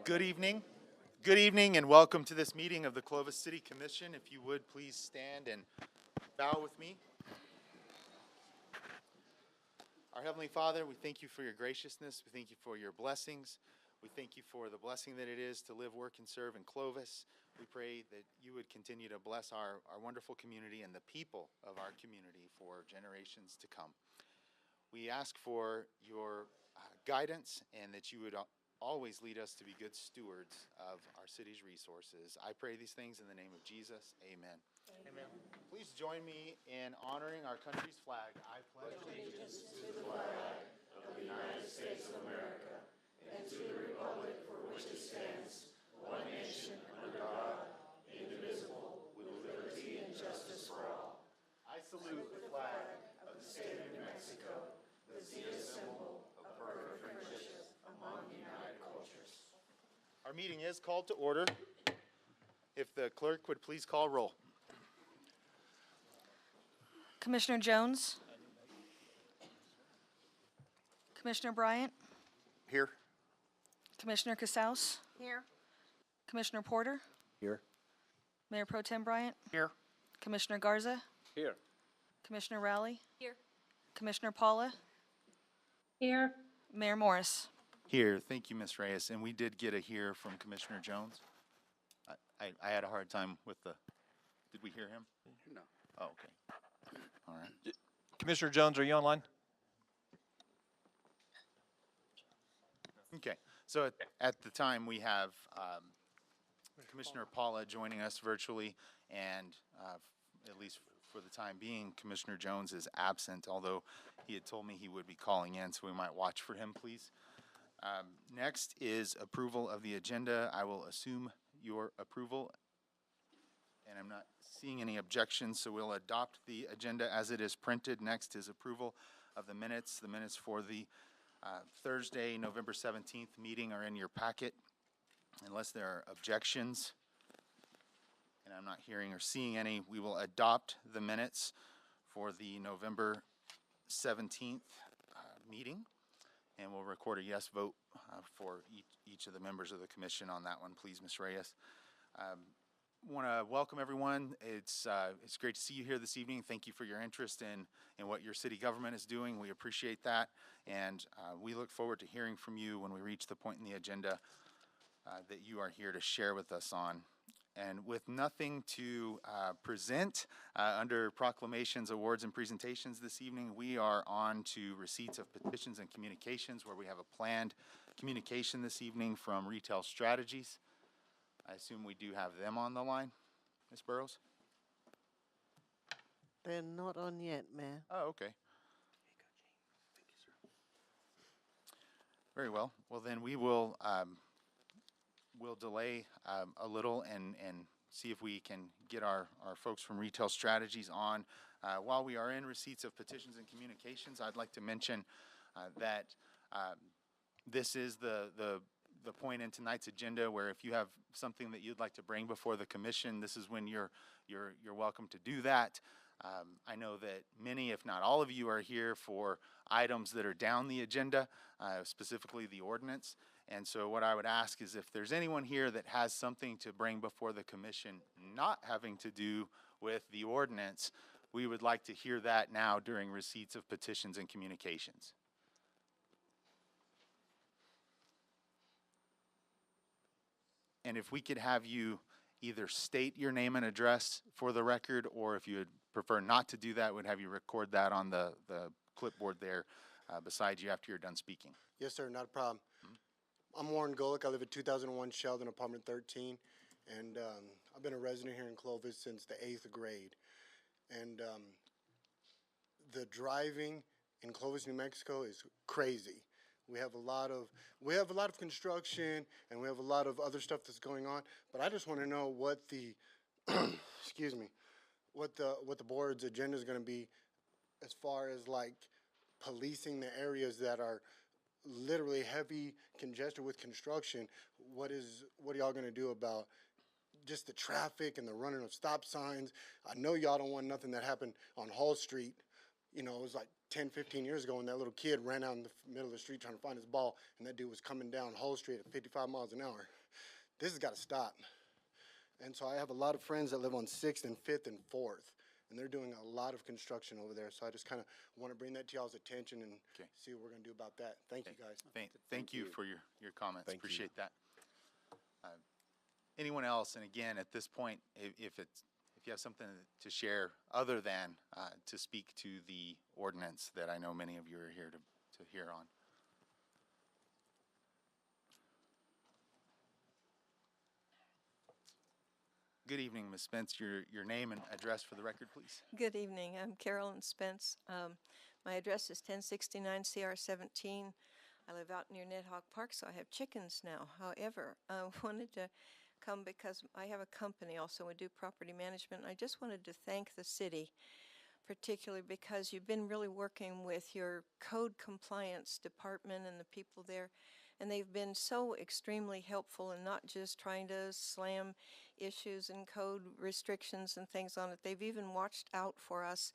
Good evening. Good evening and welcome to this meeting of the Clovis City Commission. If you would please stand and bow with me. Our Heavenly Father, we thank you for your graciousness. We thank you for your blessings. We thank you for the blessing that it is to live, work, and serve in Clovis. We pray that you would continue to bless our wonderful community and the people of our community for generations to come. We ask for your guidance and that you would always lead us to be good stewards of our city's resources. I pray these things in the name of Jesus. Amen. Amen. Please join me in honoring our country's flag. I pledge allegiance to the flag of the United States of America and to the republic for which it stands, one nation under God, indivisible, with liberty and justice for all. I salute the flag of the state of New Mexico, the zealous symbol of perfect friendship among united cultures. Our meeting is called to order. If the clerk would please call roll. Commissioner Jones? Commissioner Bryant? Here. Commissioner Casals? Here. Commissioner Porter? Here. Mayor Pro Tem Bryant? Here. Commissioner Garza? Here. Commissioner Rowley? Here. Commissioner Paula? Here. Mayor Morris? Here. Thank you, Ms. Reyes. And we did get a here from Commissioner Jones. I had a hard time with the, did we hear him? No. Oh, okay. All right. Commissioner Jones, are you online? Okay. So at the time, we have Commissioner Paula joining us virtually, and at least for the time being, Commissioner Jones is absent, although he had told me he would be calling in, so we might watch for him, please. Next is approval of the agenda. I will assume your approval, and I'm not seeing any objections, so we'll adopt the agenda as it is printed. Next is approval of the minutes. The minutes for the Thursday, November 17th meeting are in your packet. Unless there are objections, and I'm not hearing or seeing any, we will adopt the minutes for the November 17th meeting, and we'll record a yes vote for each of the members of the commission on that one, please, Ms. Reyes. Want to welcome everyone. It's great to see you here this evening. Thank you for your interest in what your city government is doing. We appreciate that, and we look forward to hearing from you when we reach the point in the agenda that you are here to share with us on. And with nothing to present under proclamations, awards, and presentations this evening, we are on to receipts of petitions and communications, where we have a planned communication this evening from Retail Strategies. I assume we do have them on the line, Ms. Burrows? They're not on yet, Mayor. Oh, okay. Very well. Well, then we will we'll delay a little and see if we can get our folks from Retail Strategies on. While we are in receipts of petitions and communications, I'd like to mention that this is the point in tonight's agenda where if you have something that you'd like to bring before the commission, this is when you're welcome to do that. I know that many, if not all of you, are here for items that are down the agenda, specifically the ordinance. And so what I would ask is if there's anyone here that has something to bring before the commission not having to do with the ordinance, we would like to hear that now during receipts of petitions and communications. And if we could have you either state your name and address for the record, or if you would prefer not to do that, we'd have you record that on the clipboard there beside you after you're done speaking. Yes, sir, not a problem. I'm Warren Golick. I live at 2001 Sheldon, apartment 13, and I've been a resident here in Clovis since the 8th grade. And the driving in Clovis, New Mexico is crazy. We have a lot of construction, and we have a lot of other stuff that's going on. But I just want to know what the excuse me, what the board's agenda is going to be as far as like policing the areas that are literally heavy congested with construction. What are y'all going to do about just the traffic and the running of stop signs? I know y'all don't want nothing that happened on Hall Street. You know, it was like 10, 15 years ago when that little kid ran out in the middle of the street trying to find his ball, and that dude was coming down Hall Street at 55 miles an hour. this has got to stop. And so I have a lot of friends that live on 6th and 5th and 4th, and they're doing a lot of construction over there. So I just kind of want to bring that to y'all's attention and Okay. see what we're going to do about that. Thank you, guys. Thank you for your comments. Thank you. Appreciate that. Anyone else? And again, at this point, if you have something to share other than to speak to the ordinance that I know many of you are here to hear on. Good evening, Ms. Spence. Your name and address for the record, please. Good evening. I'm Carolyn Spence. My address is 1069 CR 17. I live out near Ned-Hawk Park, so I have chickens now. However, I wanted to come because I have a company also. We do property management. I just wanted to thank the city, particularly because you've been really working with your code compliance department and the people there. And they've been so extremely helpful in not just trying to slam issues and code restrictions and things on it. They've even watched out for us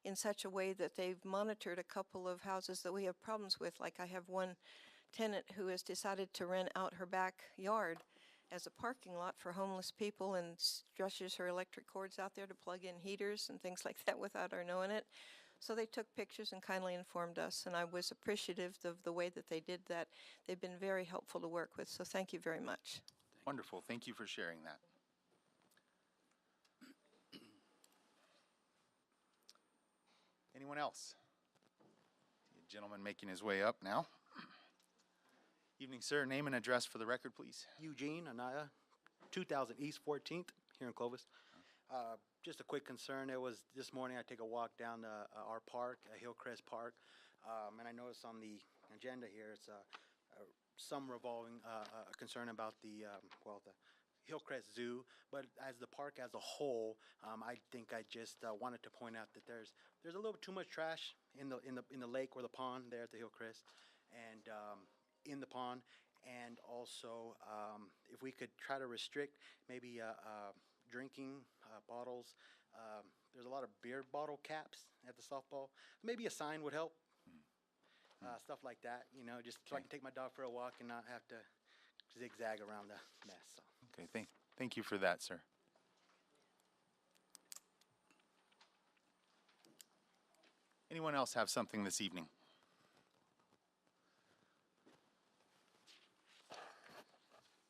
in such a way that they've monitored a couple of houses that we have problems with. Like I have one tenant who has decided to rent out her backyard as a parking lot for homeless people and stretches her electric cords out there to plug in heaters and things like that without our knowing it. So they took pictures and kindly informed us, and I was appreciative of the way that they did that. They've been very helpful to work with, so thank you very much. Wonderful. Thank you for sharing that. Anyone else? The gentleman making his way up now. Evening, sir. Name and address for the record, please. Eugene, Anaya, 2000 East 14th, here in Clovis. Just a quick concern. It was this morning I take a walk down our park, Hillcrest Park, and I noticed on the agenda here it's some revolving concern about the Hillcrest Zoo, but as the park as a whole, I think I just wanted to point out that there's a little too much trash in the lake or the pond there at the Hillcrest, and in the pond, and also if we could try to restrict maybe drinking bottles. There's a lot of beer bottle caps at the softball. Maybe a sign would help. Stuff like that, just so I can take my dog for a walk and not have to zigzag around the mess. So. Okay, thank you for that, sir. Anyone else have something this evening?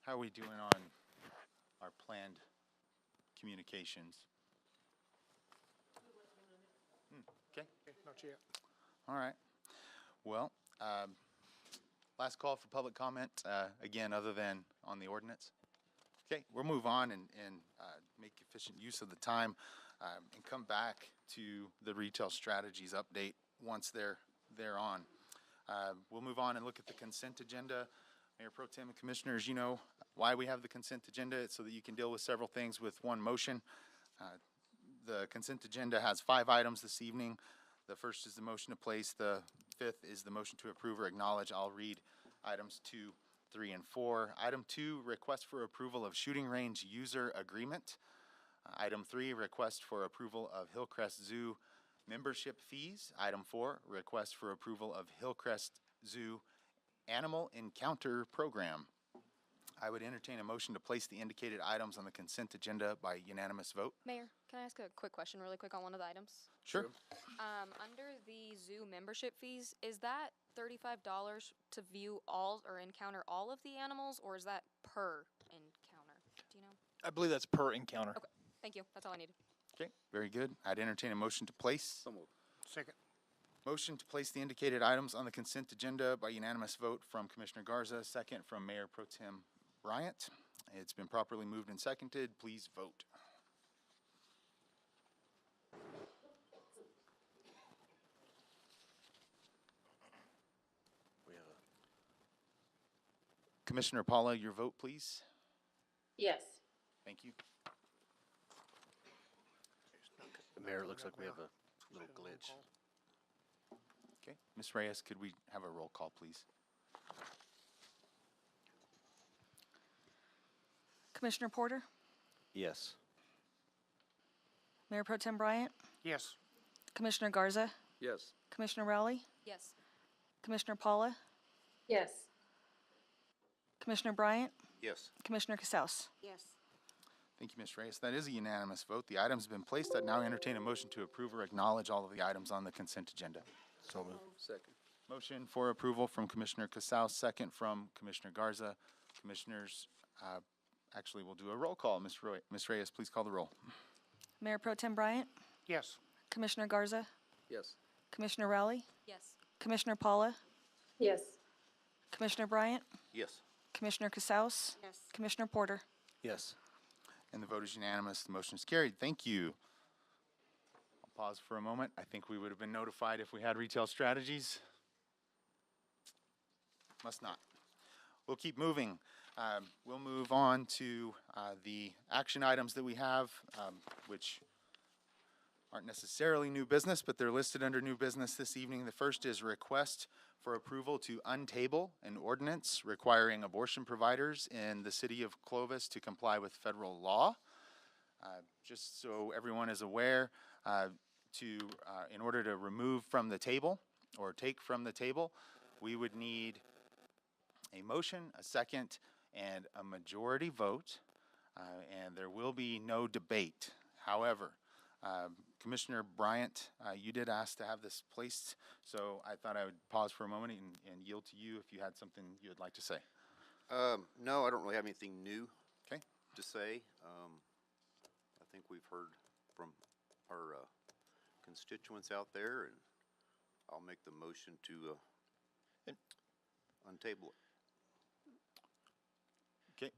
How are we doing on our planned communications? Okay. Not yet. All right. Well, last call for public comment, again, other than on the ordinance. Okay, we'll move on and make efficient use of the time and come back to the retail strategies update once they're on. We'll move on and look at the consent agenda. Mayor Pro Tem and Commissioners, you know why we have the consent agenda. It's so that you can deal with several things with one motion. The consent agenda has 5 items this evening. The first is the motion to place. The 5th is the motion to approve or acknowledge. I'll read items 2, 3, and 4. Item 2, request for approval of shooting range user agreement. Item 3, request for approval of Hillcrest Zoo membership fees. Item 4, request for approval of Hillcrest Zoo animal encounter program. I would entertain a motion to place the indicated items on the consent agenda by unanimous vote. Mayor, can I ask a quick question really quick on one of the items? Sure. Under the zoo membership fees, is that $35 to view all or encounter all of the animals, or is that per encounter? Do you know? I believe that's per encounter. Okay, thank you. That's all I needed. Okay, very good. I'd entertain a motion to place. So moved. Second. Motion to place the indicated items on the consent agenda by unanimous vote from Commissioner Garza, second from Mayor Pro Tem Bryant. It's been properly moved and seconded. Please vote. Commissioner Paula, your vote, please. Yes. Thank you. Mayor, it looks like we have a little glitch. Okay, Ms. Reyes, could we have a roll call, please? Commissioner Porter, Yes. Mayor Pro Tem Bryant, Yes. Commissioner Garza, Yes. Commissioner Rowley, Yes. Commissioner Paula, Yes. Commissioner Bryant, Yes. Commissioner Casals. Yes. Thank you, Ms. Reyes. That is a unanimous vote. The item's been placed. I now entertain a motion to approve or acknowledge all of the items on the consent agenda. So moved. Second. Motion for approval from Commissioner Casals, second from Commissioner Garza. Commissioners, actually, we'll do a roll call. Ms. Reyes, please call the roll. Mayor Pro Tem Bryant, Yes. Commissioner Garza, Yes. Commissioner Rowley, Yes. Commissioner Paula, Yes. Commissioner Bryant, Yes. Commissioner Casals, Yes. Commissioner Porter. Yes. And the vote is unanimous. The motion is carried. Thank you. I'll pause for a moment. I think we would have been notified if we had retail strategies. Must not. We'll keep moving. We'll move on to the action items that we have, which aren't necessarily new business, but they're listed under new business this evening. The first is request for approval to untable an ordinance requiring abortion providers in the city of Clovis to comply with federal law. Just so everyone is aware, in order to remove from the table or take from the table, we would need a motion, a second, and a majority vote, and there will be no debate. However, Commissioner Bryant, you did ask to have this placed, so I thought I would pause for a moment and yield to you if you had something you would like to say. No, I don't really have anything new Okay. to say. I think we've heard from our constituents out there, and I'll make the motion to untable it. Okay.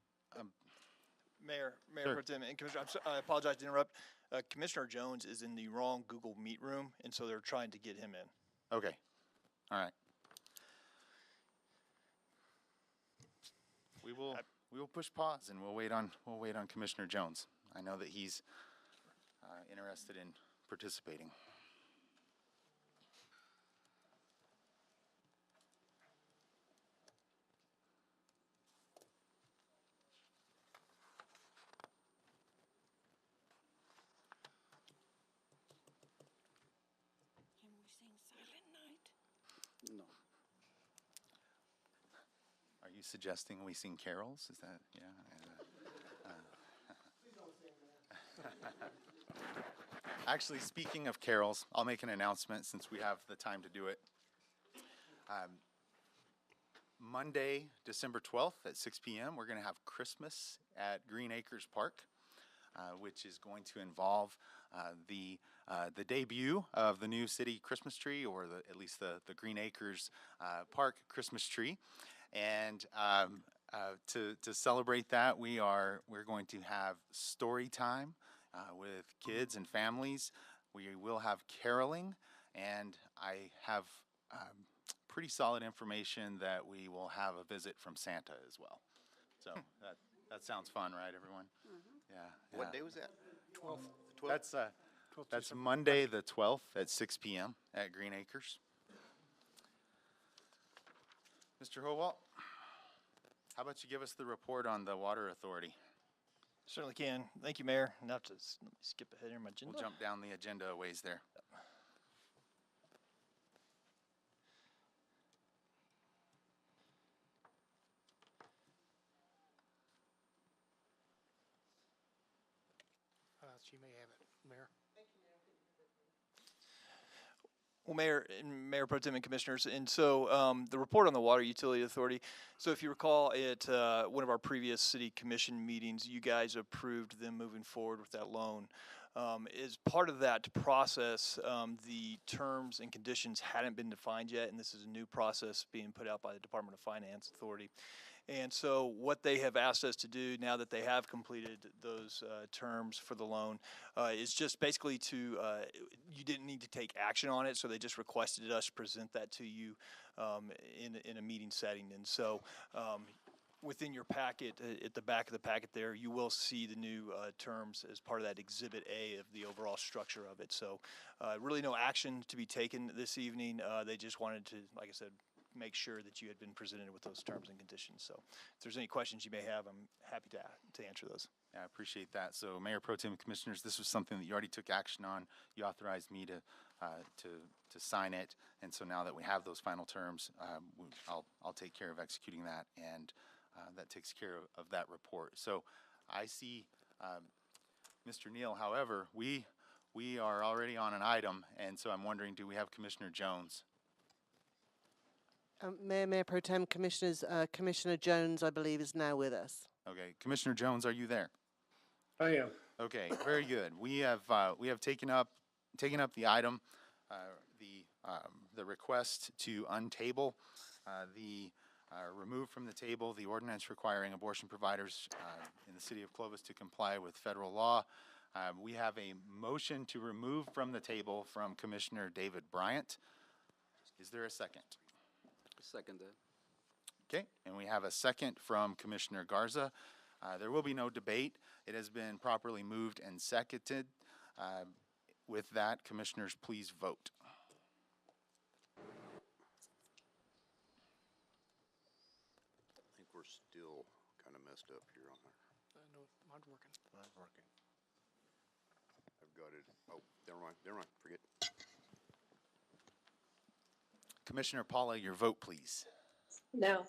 Mayor Sure. Pro Tem and Commissioner, I apologize to interrupt. Commissioner Jones is in the wrong Google Meet room, and so they're trying to get him in. Okay. All right. We will push pause and we'll wait on Commissioner Jones. I know that he's interested in participating. Can we sing Silent Night? No. Are you suggesting we sing carols? Is that, yeah? Actually, speaking of carols, I'll make an announcement since we have the time to do it. Monday, December 12th at 6 p.m., we're going to have Christmas at Green Acres Park, which is going to involve the debut of the new city Christmas tree, or at least the Green Acres Park Christmas tree. And to celebrate that, we're going to have story time with kids and families. We will have caroling, and I have pretty solid information that we will have a visit from Santa as well. So that sounds fun, right, everyone? Yeah. What yeah. day was that? 12th. That's Monday the 12th at 6 p.m. at Green Acres. Mr. Howalt, how about you give us the report on the Water Authority? Certainly can. Thank you, Mayor. Now to let me skip ahead here in my agenda. We'll jump down the agenda a ways there. She may have it, Mayor. Well, Mayor and Mayor Pro Tem and Commissioners, and so the report on the Water Utility Authority. So if you recall, at one of our previous City Commission meetings, you guys approved them moving forward with that loan. As part of that process, the terms and conditions hadn't been defined yet, and this is a new process being put out by the Department of Finance Authority. And so what they have asked us to do now that they have completed those terms for the loan is just basically you didn't need to take action on it, so they just requested us to present that to you in a meeting setting. And so within your packet, at the back of the packet there, you will see the new terms as part of that Exhibit A of the overall structure of it. So really no action to be taken this evening. They just wanted to, like I said, make sure that you had been presented with those terms and conditions. So if there's any questions you may have, I'm happy to answer those. Yeah, I appreciate that. So Mayor Pro Tem and Commissioners, this was something that you already took action on. You authorized me to sign it. And so now that we have those final terms, I'll take care of executing that and that takes care of that report. So I see Mr. Neal. However, we are already on an item, and so I'm wondering, do we have Commissioner Jones? Mayor Pro Tem, Commissioners, Commissioner Jones, I believe, is now with us. Okay, Commissioner Jones, are you there? I am. Okay, very good. We have taken up the item, the request to untable, remove from the table the ordinance requiring abortion providers in the city of Clovis to comply with federal law. We have a motion to remove from the table from Commissioner David Bryant. Is there a second? Second that. Okay, and we have a second from Commissioner Garza. There will be no debate. It has been properly moved and seconded. With that, commissioners, please vote. I think we're still kind of messed up here on there. No, mine's working. Mine's working. I've got it. Oh, never mind, forget. Commissioner Paula, your vote, please. No.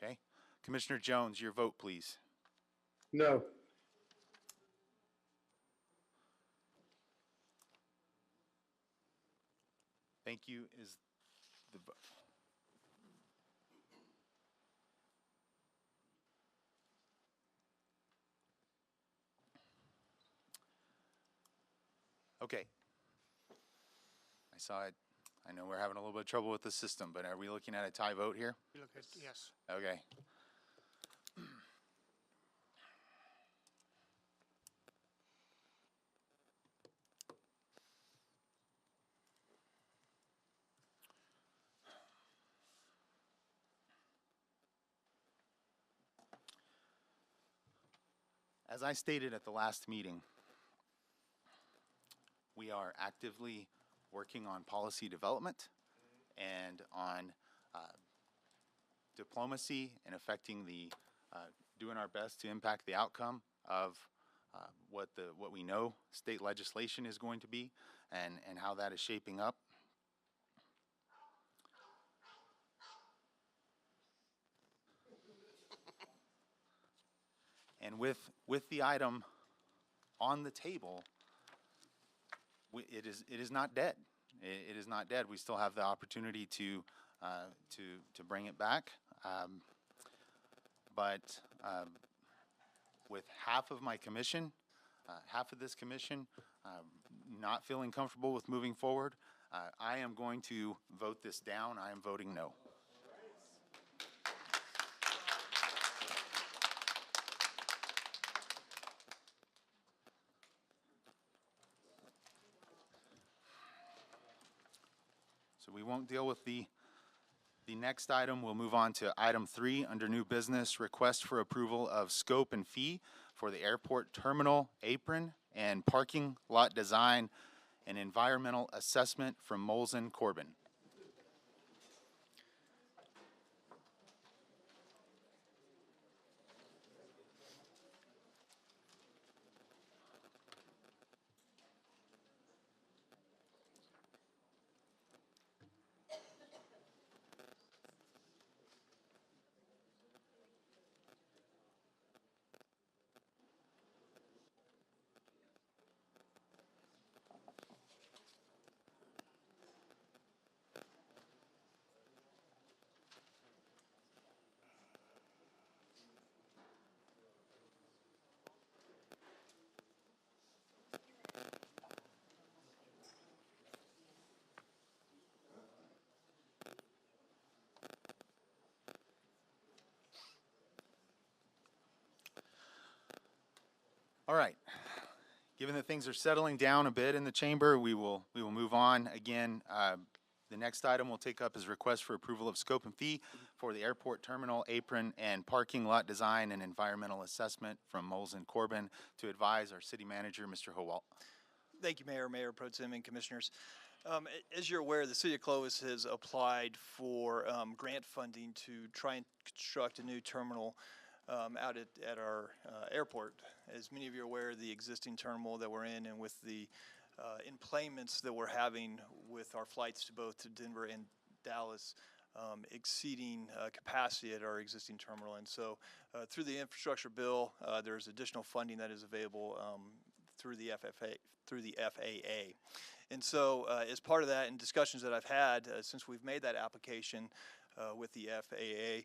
Okay. Commissioner Jones, your vote, please. No. Thank you. Is the vote. Okay. I saw it. I know we're having a little bit of trouble with the system, but are we looking at a tie vote here? You look at, yes. Okay. As I stated at the last meeting, we are actively working on policy development and on diplomacy and affecting doing our best to impact the outcome of what we know state legislation is going to be and how that is shaping up. And with the item on the table, it is not dead. It is not dead. We still have the opportunity to bring it back. But with half of my commission, half of this commission, not feeling comfortable with moving forward, I am going to vote this down. I am voting no. So we won't deal with the next item. We'll move on to item 3 under new business, request for approval of scope and fee for the airport terminal apron and parking lot design and environmental assessment from Molson Corbin. All right. Given that things are settling down a bit in the chamber, we will move on. Again, the next item we'll take up is request for approval of scope and fee for the airport terminal apron and parking lot design and environmental assessment from Molson Corbin. To advise our city manager, Mr. Howalt. Thank you, Mayor, Mayor Pro Tem, and Commissioners. As you're aware, the City of Clovis has applied for grant funding to try and construct a new terminal out at our airport. As many of you are aware, the existing terminal that we're in and with the enplanements that we're having with our flights to both to Denver and Dallas, exceeding capacity at our existing terminal. And so through the infrastructure bill, there's additional funding that is available through the FAA. And so as part of that and discussions that I've had since we've made that application with the FAA,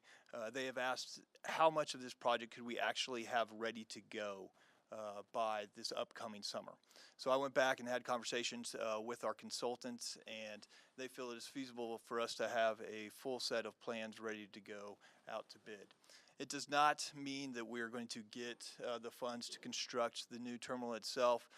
they have asked how much of this project could we actually have ready to go by this upcoming summer. So I went back and had conversations with our consultants, and they feel it is feasible for us to have a full set of plans ready to go out to bid. It does not mean that we are going to get the funds to construct the new terminal itself,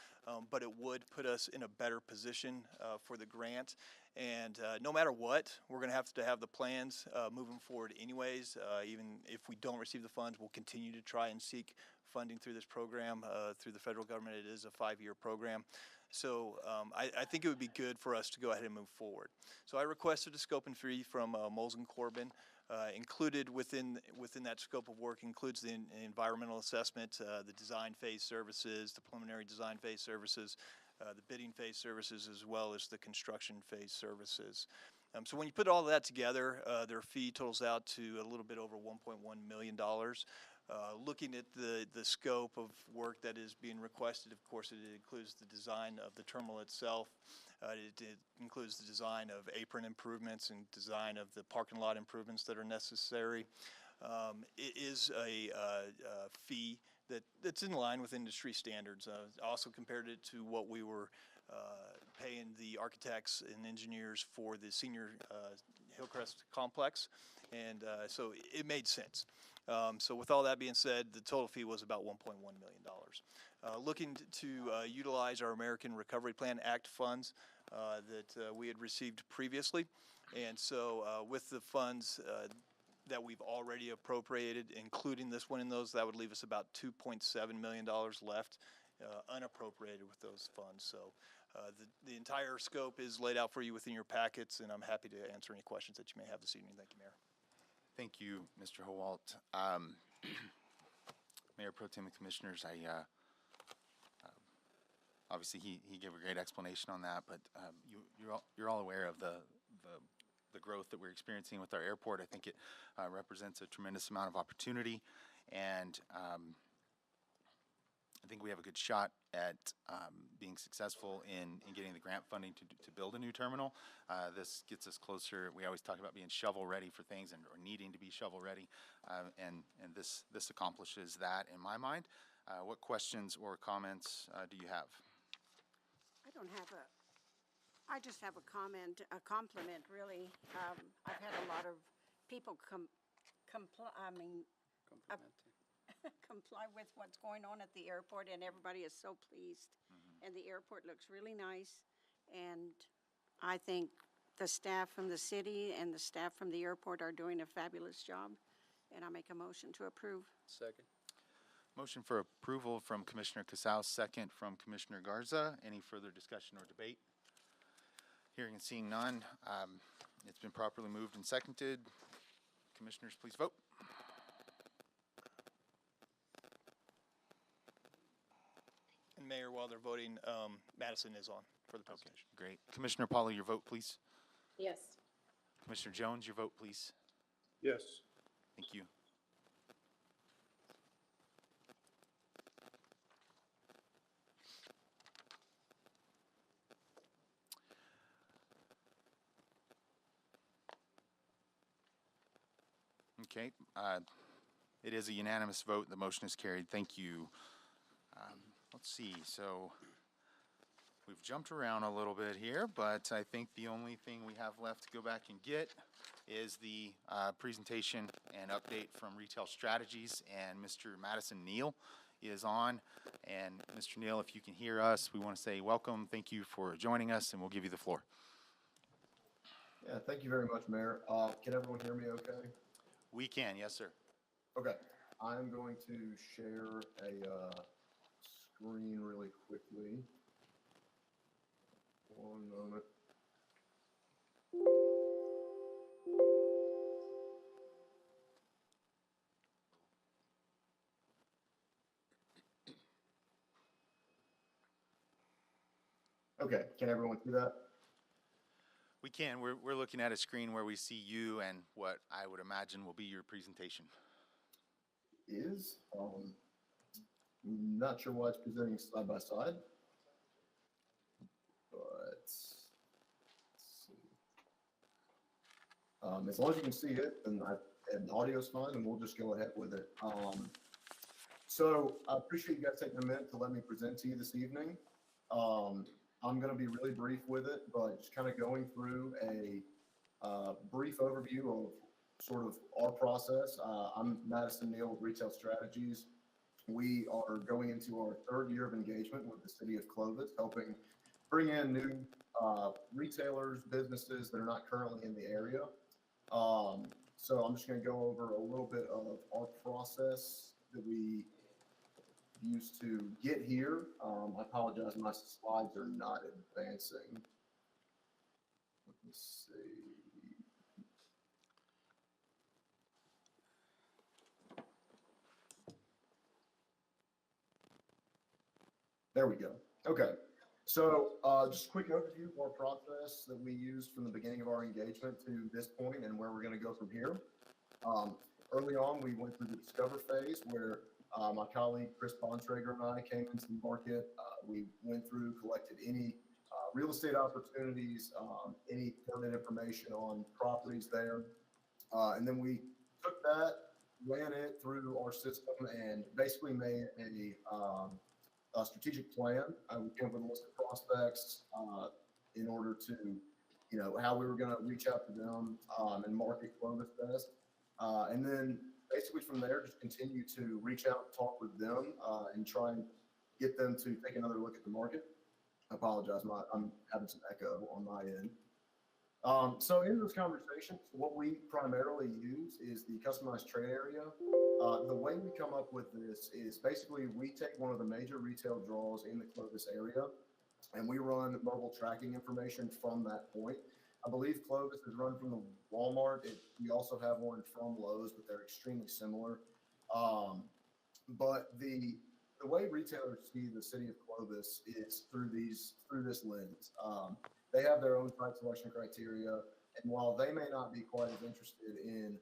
but it would put us in a better position for the grant. And no matter what, we're going to have the plans moving forward anyways. Even if we don't receive the funds, we'll continue to try and seek funding through this program, through the federal government. It is a 5-year program. So I think it would be good for us to go ahead and move forward. So I requested a scope and fee from Moles and Corbin. Included within that scope of work includes the environmental assessment, the design phase services, the preliminary design phase services, the bidding phase services, as well as the construction phase services. So when you put all of that together, their fee totals out to a little bit over $1.1 million. Looking at the scope of work that is being requested, of course, it includes the design of the terminal itself. It includes the design of apron improvements and design of the parking lot improvements that are necessary. It is a fee that's in line with industry standards. Also compared it to what we were paying the architects and engineers for the senior Hillcrest complex, and so it made sense. So with all that being said, the total fee was about $1.1 million. Looking to utilize our American Recovery Plan Act funds that we had received previously. And so with the funds that we've already appropriated, including this one in those, that would leave us about $2.7 million left unappropriated with those funds. So the entire scope is laid out for you within your packets, and I'm happy to answer any questions that you may have this evening. Thank you, Mayor. Thank you, Mr. Howalt. Mayor Pro Tem and Commissioners, obviously he gave a great explanation on that, but you're all aware of the growth that we're experiencing with our airport. I think it represents a tremendous amount of opportunity, and I think we have a good shot at being successful in getting the grant funding to build a new terminal. This gets us closer. We always talk about being shovel ready for things or needing to be shovel ready, and this accomplishes that in my mind. What questions or comments do you have? I just have a compliment really. I've had a lot of people comply with what's going on at the airport, and everybody is so pleased. And the airport looks really nice, and I think the staff from the city and the staff from the airport are doing a fabulous job, and I make a motion to approve. Second. Motion for approval from Commissioner Casals, second from Commissioner Garza. Any further discussion or debate? Hearing and seeing none, it's been properly moved and seconded. Commissioners, please vote. And Mayor, while they're voting, Madison is on for the presentation. Okay, great. Commissioner Paula, your vote, please. Yes. Commissioner Jones, your vote, please. Yes. Thank you. Okay, it is a unanimous vote. The motion is carried. Thank you. Let's see, so we've jumped around a little bit here, but I think the only thing we have left to go back and get is the presentation and update from Retail Strategies, and Mr. Madison Neal is on. And Mr. Neal, if you can hear us, we want to say welcome. Thank you for joining us, and we'll give you the floor. Yeah, thank you very much, Mayor. Can everyone hear me okay? We can, yes, sir. Okay, I'm going to share a screen really quickly. One moment. Okay, can everyone see that? We can. We're looking at a screen where we see you and what I would imagine will be your presentation. Is, not sure why it's presenting side by side, but let's see. As long as you can see it, and audio's fine, and we'll just go ahead with it. So I appreciate you guys taking a minute to let me present to you this evening. I'm going to be really brief with it, but just kind of going through a brief overview of sort of our process. I'm Madison Neal with Retail Strategies. We are going into our third year of engagement with the city of Clovis, helping bring in new retailers, businesses that are not currently in the area. So I'm just going to go over a little bit of our process that we used to get here. I apologize, my slides are not advancing. Let me see. There we go. Okay. So just a quick overview of our process that we used from the beginning of our engagement to this point and where we're going to go from here. Early on, we went through the discover phase where my colleague Chris Bontrager and I came into the market. We went through, collected any real estate opportunities, any pertinent information on properties there. And then we took that, ran it through our system, and basically made a strategic plan. We came up with a list of prospects in order to, how we were going to reach out to them and market Clovis best. And then basically from there, just continue to reach out, talk with them, and try and get them to take another look at the market. I apologize, I'm having some echo on my end. So in those conversations, what we primarily use is the customized trade area. The way we come up with this is basically we take one of the major retail draws in the Clovis area, and we run mobile tracking information from that point. I believe Clovis is run from the Walmart. We also have one from Lowe's, but they're extremely similar. But the way retailers see the city of Clovis is through this lens. They have their own site selection criteria, and while they may not be quite as interested in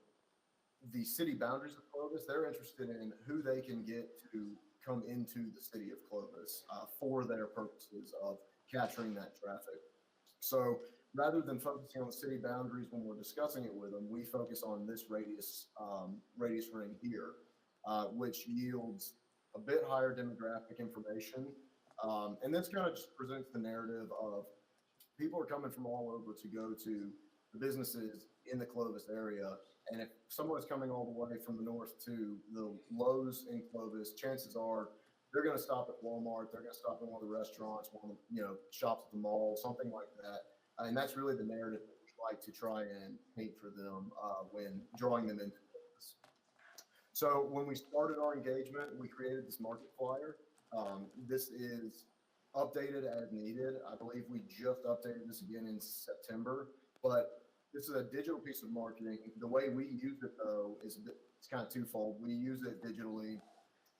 the city boundaries of Clovis, they're interested in who they can get to come into the city of Clovis for their purposes of capturing that traffic. So rather than focusing on the city boundaries when we're discussing it with them, we focus on this radius ring here, which yields a bit higher demographic information. And this kind of just presents the narrative of people are coming from all over to go to the businesses in the Clovis area. And if someone's coming all the way from the north to the Lowe's in Clovis, chances are they're going to stop at Walmart. They're going to stop at one of the restaurants, one of the shops at the mall, something like that. And that's really the narrative that we like to try and paint for them when drawing them into Clovis. So when we started our engagement, we created this market flyer. This is updated as needed. I believe we just updated this again in September, but this is a digital piece of marketing. The way we use it, though, it's kind of twofold. We use it digitally,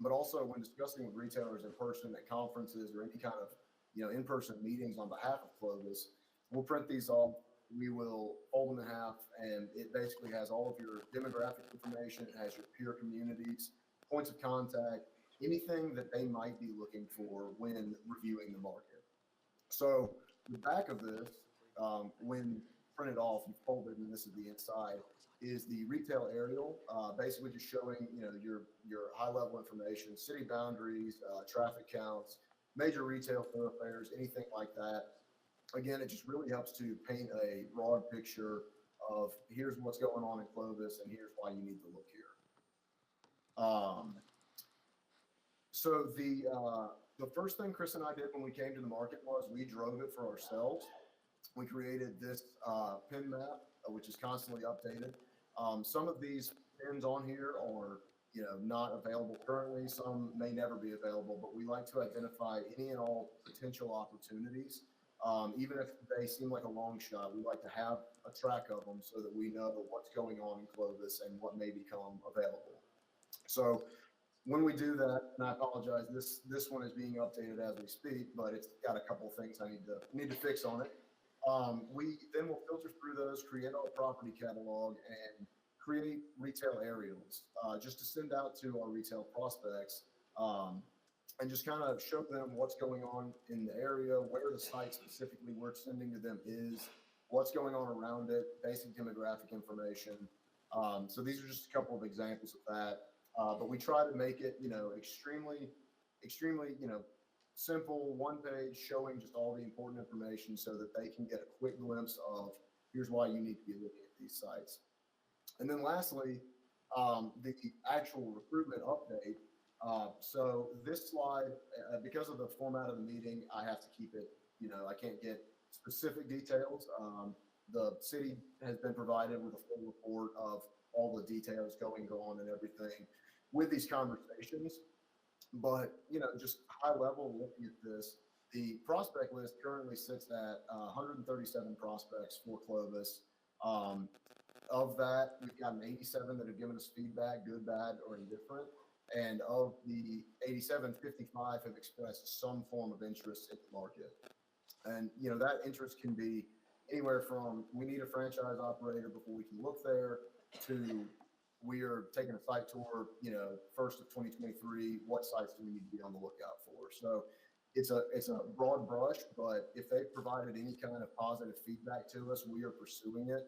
but also when discussing with retailers in person at conferences or any kind of in-person meetings on behalf of Clovis, we'll print these off. We will fold them in half, and it basically has all of your demographic information. It has your peer communities, points of contact, anything that they might be looking for when reviewing the market. So the back of this, when printed off and folded, and this is the inside, is the retail aerial, basically just showing your high-level information, city boundaries, traffic counts, major retail thoroughfares, anything like that. Again, it just really helps to paint a broad picture of here's what's going on in Clovis and here's why you need to look here. So the first thing Chris and I did when we came to the market was we drove it for ourselves. We created this pin map, which is constantly updated. Some of these pins on here are not available currently. Some may never be available, but we like to identify any and all potential opportunities. Even if they seem like a long shot, we like to have a track of them so that we know what's going on in Clovis and what may become available. So when we do that, and I apologize, this one is being updated as we speak, but it's got a couple of things I need to fix on it. We then will filter through those, create our property catalog, and create retail aerials just to send out to our retail prospects and just kind of show them what's going on in the area, where the site specifically we're sending to them is, what's going on around it, basic demographic information. So these are just a couple of examples of that. But we try to make it, extremely, simple, one page showing just all the important information so that they can get a quick glimpse of here's why you need to be looking at these sites. And then lastly, the actual recruitment update. So this slide, because of the format of the meeting, I have to keep it, I can't get specific details. The city has been provided with a full report of all the details going on and everything with these conversations. But, just high level looking at this, the prospect list currently sits at 137 prospects for Clovis. Of that, we've got an 87 that have given us feedback, good, bad, or indifferent. And of the 87, 55 have expressed some form of interest in the market. And, that interest can be anywhere from we need a franchise operator before we can look there to we are taking a site tour, first of 2023, what sites do we need to be on the lookout for? So it's a broad brush, but if they've provided any kind of positive feedback to us, we are pursuing it.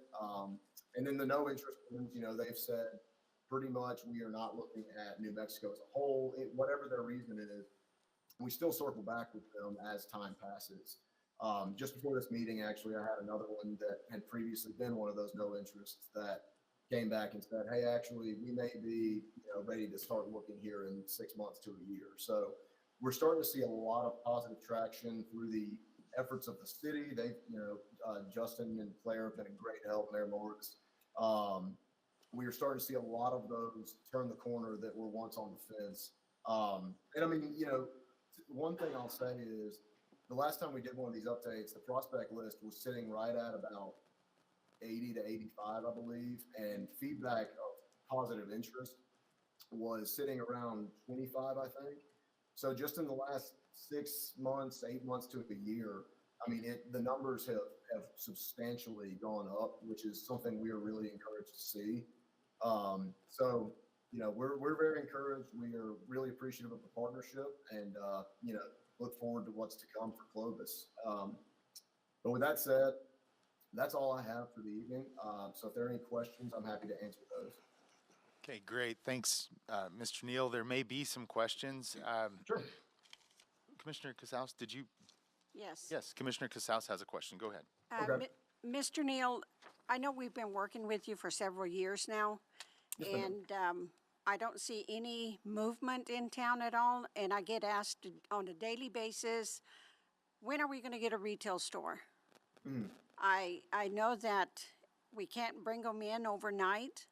And then the no interest ones, they've said pretty much we are not looking at New Mexico as a whole, whatever their reason is. We still circle back with them as time passes. Just before this meeting, actually, I had another one that had previously been one of those no interests that came back and said, hey, actually, we may be ready to start looking here in 6 months to a year. So we're starting to see a lot of positive traction through the efforts of the city. They've, Justin and Claire have been a great help, Mayor Morris. We are starting to see a lot of those turn the corner that were once on the fence. And I mean, one thing I'll say is the last time we did one of these updates, the prospect list was sitting right at about 80 to 85, I believe, and feedback of positive interest was sitting around 25, I think. So just in the last 6 months, 8 months to a year, I mean, the numbers have substantially gone up, which is something we are really encouraged to see. So, we're very encouraged. We are really appreciative of the partnership and, look forward to what's to come for Clovis. But with that said, that's all I have for the evening. So if there are any questions, I'm happy to answer those. Okay, great. Thanks, Mr. Neal. There may be some questions. Sure. Commissioner Casals, did you? Yes. Yes, Commissioner Casals has a question. Go ahead. Okay. Mr. Neal, I know we've been working with you for several years now, Yes, ma'am. and I don't see any movement in town at all, and I get asked on a daily basis, when are we going to get a retail store? I know that we can't bring them in overnight,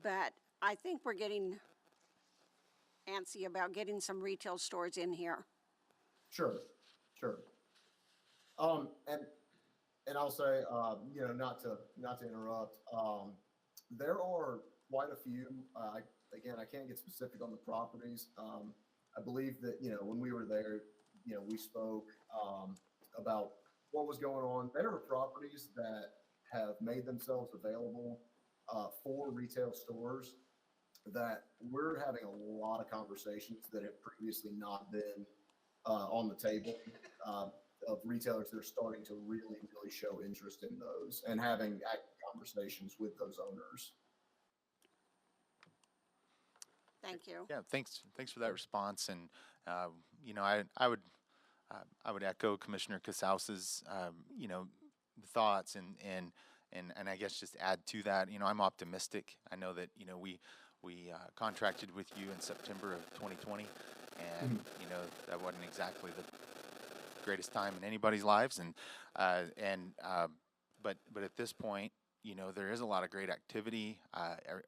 but I think we're getting antsy about getting some retail stores in here. Sure. And I'll say, not to interrupt. There are quite a few. Again, I can't get specific on the properties. I believe that when we were there, we spoke about what was going on. There are properties that have made themselves available for retail stores that we're having a lot of conversations that have previously not been on the table of retailers that are starting to really show interest in those and having active conversations with those owners. Thank you. Yeah, thanks for that response. And I would echo Commissioner Casaus's thoughts and I guess just add to that. I'm optimistic. I know that we contracted with you in September of 2020, and that wasn't exactly the greatest time in anybody's lives, but at this point, there is a lot of great activity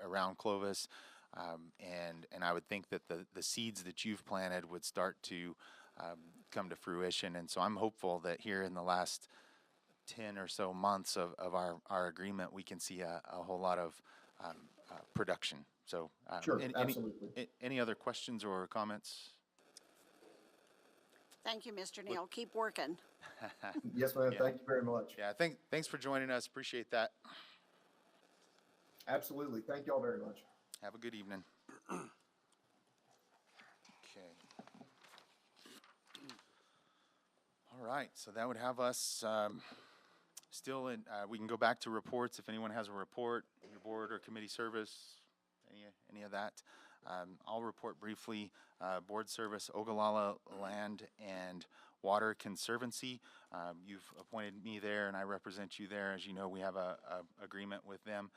around Clovis. And I would think that the seeds that you've planted would start to come to fruition. And so I'm hopeful that here in the last 10 or so months of our agreement, we can see a whole lot of production. So Sure, absolutely. Any other questions or comments? Thank you, Mr. Neal. Keep working. Yes, ma'am. Yeah. Thank you very much. Yeah, thanks for joining us. Appreciate that. Absolutely. Thank y'all very much. Have a good evening. Okay. All right, so that would have us still in, we can go back to reports if anyone has a report, your board or committee service, any of that. I'll report briefly, board service, Ogallala Land and Water Conservancy. You've appointed me there and I represent you there. As you know, we have a agreement with them.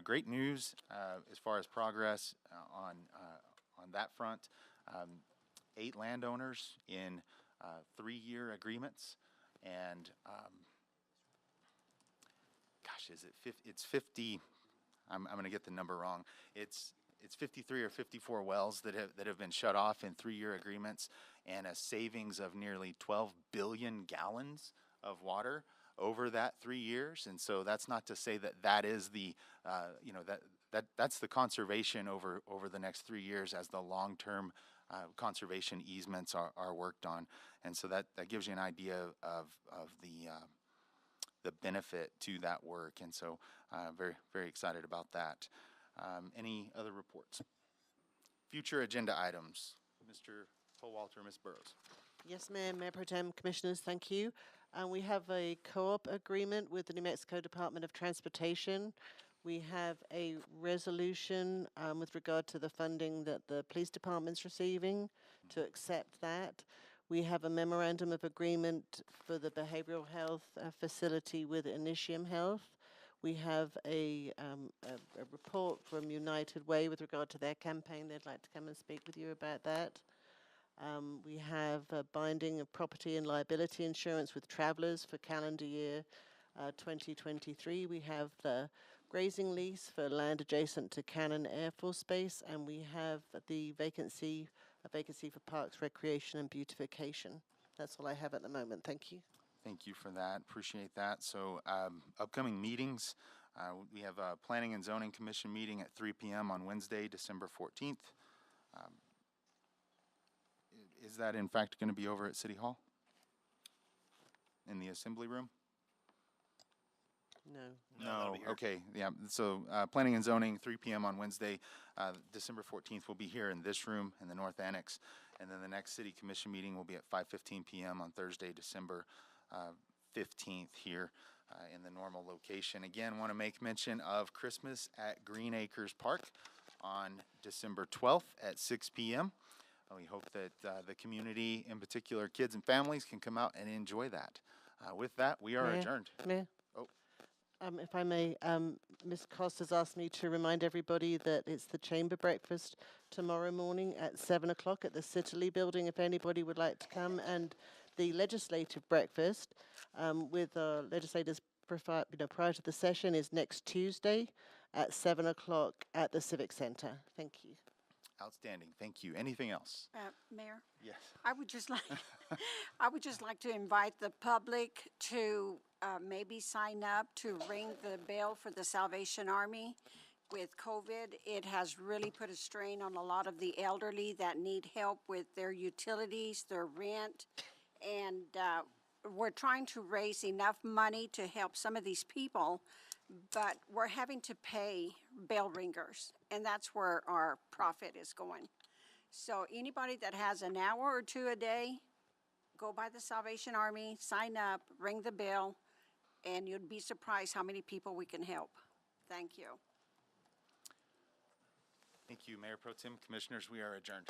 Great news as far as progress on that front. 8 landowners in 3-year agreements, and gosh, it's 50. I'm going to get the number wrong. It's 53 or 54 wells that have been shut off in 3-year agreements, and a savings of nearly 12 billion gallons of water over that 3 years. And so that's not to say that is the that's the conservation over the next 3 years as the long-term conservation easements are worked on. And so that gives you an idea of the benefit to that work. And so very, very excited about that. Any other reports? Future agenda items. Mr. Powalter, Ms. Burrows. Yes, ma'am. Mayor Pro Tem, Commissioners, thank you. We have a co-op agreement with the New Mexico Department of Transportation. We have a resolution with regard to the funding that the police department's receiving to accept that. We have a memorandum of agreement for the behavioral health facility with Initium Health. We have a report from United Way with regard to their campaign. They'd like to come and speak with you about that. We have a binding of property and liability insurance with Travelers for calendar year 2023. We have the grazing lease for land adjacent to Cannon Air Force Base, and we have the vacancy for parks, recreation, and beautification. That's all I have at the moment. Thank you. Thank you for that. Appreciate that. So upcoming meetings, we have a Planning and Zoning Commission meeting at 3 p.m. on Wednesday, December 14th. Is that in fact going to be over at City Hall? In the Assembly Room? No. Okay. Yeah. So Planning and Zoning, 3 p.m. on Wednesday. December 14th will be here in this room in the North Annex. And then the next City Commission meeting will be at 5:15 p.m. on Thursday, December 15th here in the normal location. Again, want to make mention of Christmas at Green Acres Park on December 12th at 6 p.m. We hope that the community, in particular kids and families, can come out and enjoy that. With that, we are adjourned. Mayor? Oh. If I may, Ms. Cost has asked me to remind everybody that it's the chamber breakfast tomorrow morning at 7 o'clock at the Citterley building, if anybody would like to come, and the legislative breakfast with legislators prior to the session is next Tuesday at 7 o'clock at the Civic Center. Thank you. Outstanding. Thank you. Anything else? Mayor? Yes. I would just like to invite the public to maybe sign up to ring the bell for the Salvation Army. With COVID, it has really put a strain on a lot of the elderly that need help with their utilities, their rent, and we're trying to raise enough money to help some of these people, but we're having to pay bell ringers, and that's where our profit is going. So anybody that has an hour or two a day, go by the Salvation Army, sign up, ring the bell, and you'd be surprised how many people we can help. Thank you. Thank you, Mayor Pro Tem. Commissioners, we are adjourned.